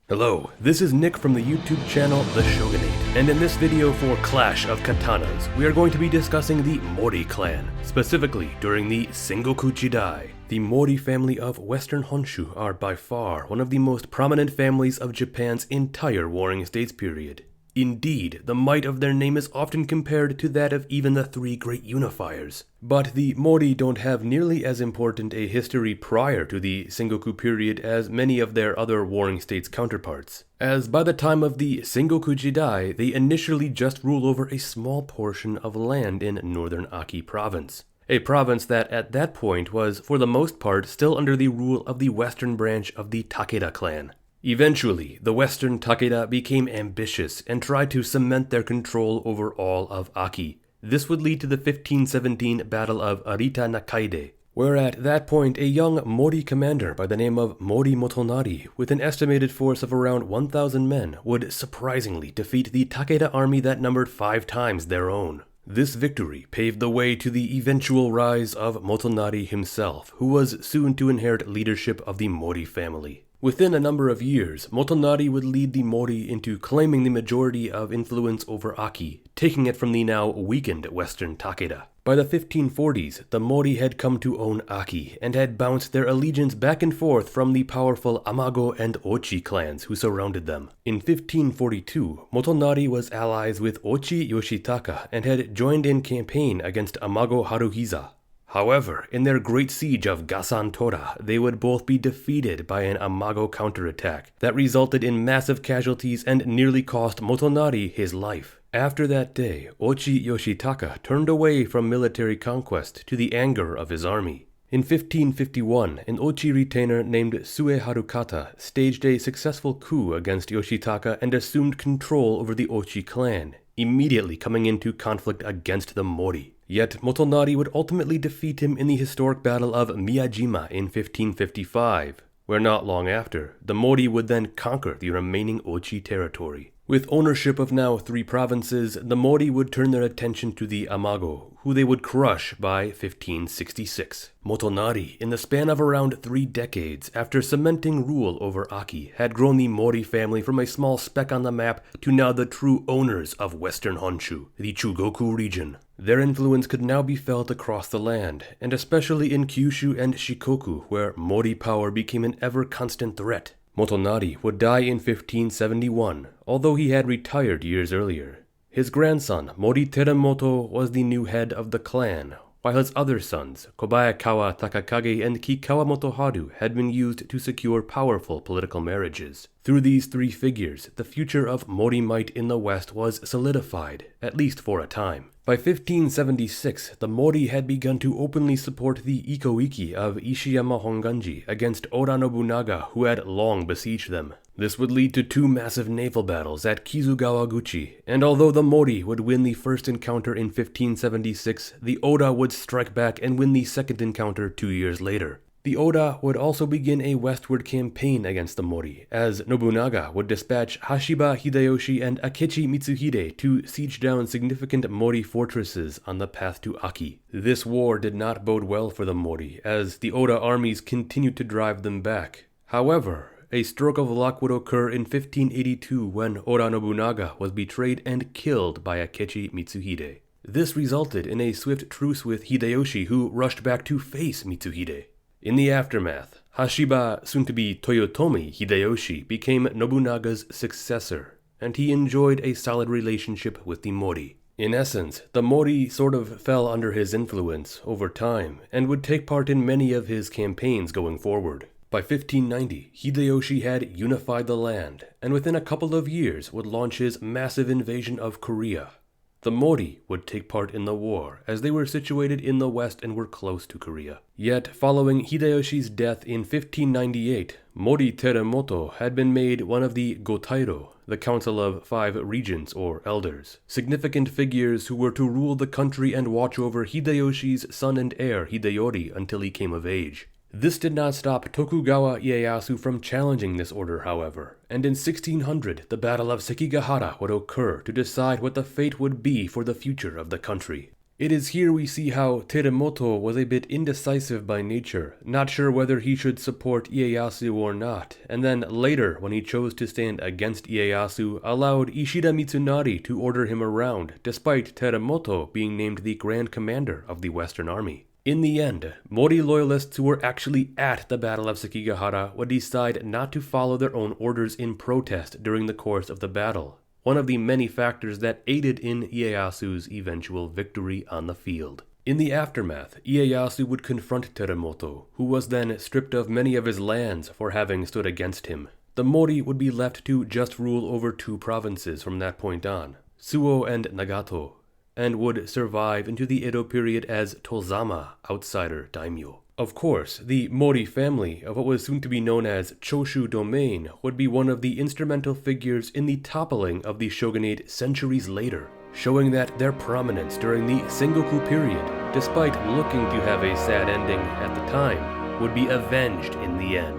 Hello, this is Nick from the YouTube channel The Shogunate, and in this video for Clash of Katanas, we are going to be discussing the Mori Clan, specifically during the Sengoku Jidai. The Mori family of Western Honshu are by far one of the most prominent families of Japan's entire Warring States period. Indeed, the might of their name is often compared to that of even the three great unifiers. But the Mori don't have nearly as important a history prior to the Sengoku period as many of their other Warring States counterparts, as by the time of the Sengoku Jidai, they initially just ruled over a small portion of land in northern Aki province. A province that at that point was, for the most part, still under the rule of the western branch of the Takeda clan. Eventually, the Western Takeda became ambitious and tried to cement their control over all of Aki. This would lead to the 1517 Battle of Arita Nakaide, where at that point a young Mori commander by the name of Mori Motonari, with an estimated force of around 1,000 men, would surprisingly defeat the Takeda army that numbered 5 times their own. This victory paved the way to the eventual rise of Motonari himself, who was soon to inherit leadership of the Mori family. Within a number of years, Motonari would lead the Mori into claiming the majority of influence over Aki, taking it from the now weakened Western Takeda. By the 1540s, the Mori had come to own Aki, and had bounced their allegiance back and forth from the powerful Amago and Ochi clans who surrounded them. In 1542, Motonari was allies with Ochi Yoshitaka and had joined in campaign against Amago Haruhiza. However, in their great siege of Gasan-tora, they would both be defeated by an Amago counterattack that resulted in massive casualties and nearly cost Motonari his life. After that day, Ochi Yoshitaka turned away from military conquest to the anger of his army. In 1551, an Ochi retainer named Sue Harukata staged a successful coup against Yoshitaka and assumed control over the Ochi clan, immediately coming into conflict against the Mori. Yet Motonari would ultimately defeat him in the historic Battle of Miyajima in 1555, where not long after, the Mori would then conquer the remaining Ochi territory. With ownership of now 3 provinces, the Mori would turn their attention to the Amago, who they would crush by 1566. Motonari, in the span of around 3 decades after cementing rule over Aki, had grown the Mori family from a small speck on the map to now the true owners of Western Honshu, the Chugoku region. Their influence could now be felt across the land, and especially in Kyushu and Shikoku, where Mori power became an ever-constant threat. Motonari would die in 1571, although he had retired years earlier. His grandson, Mori Terumoto, was the new head of the clan, while his other sons, Kobayakawa Takakage and Kikawa Motoharu, had been used to secure powerful political marriages. Through these 3 figures, the future of Mori might in the West was solidified, at least for a time. By 1576, the Mori had begun to openly support the Ikoiki of Ishiyama Honganji against Oda Nobunaga, who had long besieged them. This would lead to 2 massive naval battles at Kizugawaguchi, and although the Mori would win the first encounter in 1576, the Oda would strike back and win the second encounter 2 years later. The Oda would also begin a westward campaign against the Mori, as Nobunaga would dispatch Hashiba Hideyoshi and Akechi Mitsuhide to siege down significant Mori fortresses on the path to Aki. This war did not bode well for the Mori, as the Oda armies continued to drive them back. However, a stroke of luck would occur in 1582 when Oda Nobunaga was betrayed and killed by Akechi Mitsuhide. This resulted in a swift truce with Hideyoshi, who rushed back to face Mitsuhide. In the aftermath, Hashiba, soon to be Toyotomi Hideyoshi, became Nobunaga's successor, and he enjoyed a solid relationship with the Mori. In essence, the Mori sort of fell under his influence over time, and would take part in many of his campaigns going forward. By 1590, Hideyoshi had unified the land, and within a couple of years would launch his massive invasion of Korea. The Mori would take part in the war, as they were situated in the west and were close to Korea. Yet, following Hideyoshi's death in 1598, Mori Terumoto had been made one of the Gotairo, the Council of 5 Regents or Elders, significant figures who were to rule the country and watch over Hideyoshi's son and heir Hideyori until he came of age. This did not stop Tokugawa Ieyasu from challenging this order, however, and in 1600 the Battle of Sekigahara would occur to decide what the fate would be for the future of the country. It is here we see how Terumoto was a bit indecisive by nature, not sure whether he should support Ieyasu or not, and then later, when he chose to stand against Ieyasu, allowed Ishida Mitsunari to order him around, despite Terumoto being named the Grand Commander of the Western Army. In the end, Mori loyalists who were actually at the Battle of Sekigahara would decide not to follow their own orders in protest during the course of the battle, one of the many factors that aided in Ieyasu's eventual victory on the field. In the aftermath, Ieyasu would confront Terumoto, who was then stripped of many of his lands for having stood against him. The Mori would be left to just rule over 2 provinces from that point on, Suo and Nagato, and would survive into the Edo period as Tozama, outsider daimyo. Of course, the Mori family of what was soon to be known as Choshu domain would be one of the instrumental figures in the toppling of the shogunate centuries later, showing that their prominence during the Sengoku period, despite looking to have a sad ending at the time, would be avenged in the end.